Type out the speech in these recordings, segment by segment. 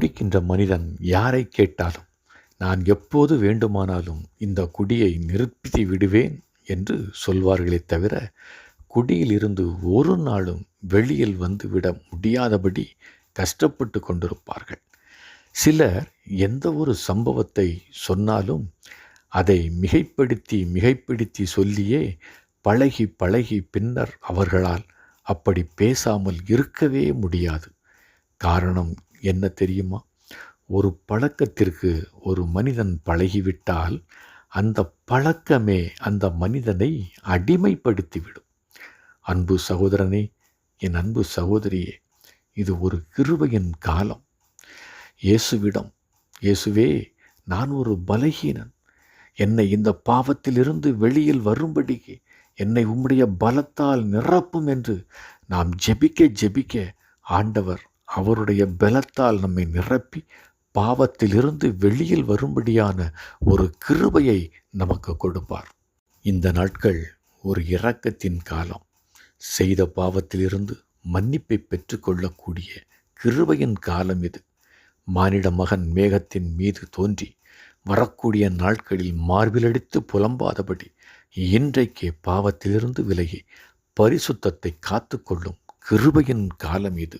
குடிக்கின்ற மனிதன் யாரை கேட்டாலும் நான் எப்போது வேண்டுமானாலும் இந்த குடியை நிறுத்தி விடுவேன் என்று சொல்வார்களே தவிர குடியிலிருந்து ஒரு நாளும் வெளியில் வந்துவிட முடியாதபடி கஷ்டப்பட்டு கொண்டிருப்பார்கள். சிலர் எந்த ஒரு சம்பவத்தை சொன்னாலும் அதை மிகைப்படுத்தி சொல்லியே பழகி பழகி பின்னர் அவர்களால் அப்படி பேசாமல் இருக்கவே முடியாது. காரணம் என்ன தெரியுமா? ஒரு பழக்கத்திற்கு ஒரு மனிதன் பழகிவிட்டால் அந்த பழக்கமே அந்த மனிதனை அடிமைப்படுத்திவிடும். அன்பு சகோதரனே, என் அன்பு சகோதரியே, இது ஒரு கிருபையின் காலம். இயேசுவே, நான் ஒரு பலகீனன், என்னை இந்த பாவத்திலிருந்து வெளியில் வரும்படிக்கு என்னை உம்முடைய பலத்தால் நிரப்பும் என்று நாம் ஜெபிக்க ஆண்டவர் அவருடைய பலத்தால் நம்மை நிரப்பி பாவத்திலிருந்து வெளியில் வரும்படியான ஒரு கிருபையை நமக்கு கொடுப்பார். இந்த நாட்கள் ஒரு இரக்கத்தின் காலம். செய்த பாவத்திலிருந்து மன்னிப்பை பெற்றுக்கொள்ளக்கூடிய கிருபையின் காலம் இது. மானிட மகன் மேகத்தின் மீது தோன்றி வரக்கூடிய நாட்களில் மார்பிலடித்து புலம்பாதபடி இன்றைக்கே பாவத்திலிருந்து விலகி பரிசுத்தத்தை காத்து கொள்ளும் கிருபையின் காலம் இது.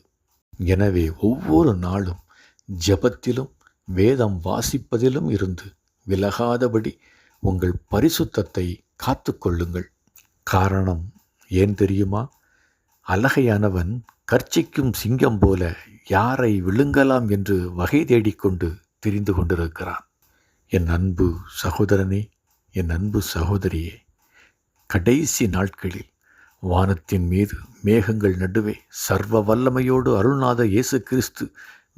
எனவே ஒவ்வொரு நாளும் ஜெபத்திலும் வேதம் வாசிப்பதிலும் இருந்து விலகாதபடி உங்கள் பரிசுத்தத்தை காத்து கொள்ளுங்கள். காரணம் ஏன் தெரியுமா? அலகையானவன் கர்ச்சிக்கும் சிங்கம் போல யாரை விழுங்கலாம் என்று வகை தேடிக்கொண்டு திரிந்து கொண்டிருக்கிறான். என் அன்பு சகோதரனே, என் அன்பு சகோதரியே, கடைசி நாட்களில் வானத்தின் மீது மேகங்கள் நடுவே சர்வ வல்லமையோடு அருள்நாத இயேசு கிறிஸ்து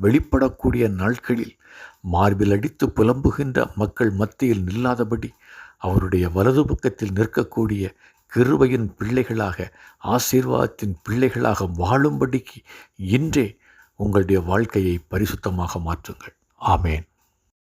வெளிப்படக்கூடிய நாட்களில் மார்பில் அடித்து புலம்புகின்ற மக்கள் மத்தியில் நில்லாதபடி அவருடைய வலது பக்கத்தில் நிற்கக்கூடிய கிருபையின் பிள்ளைகளாக, ஆசீர்வாதத்தின் பிள்ளைகளாக வாழும்படிக்கு இன்றே உங்களுடைய வாழ்க்கையை பரிசுத்தமாக மாற்றுங்கள். ஆமேன்.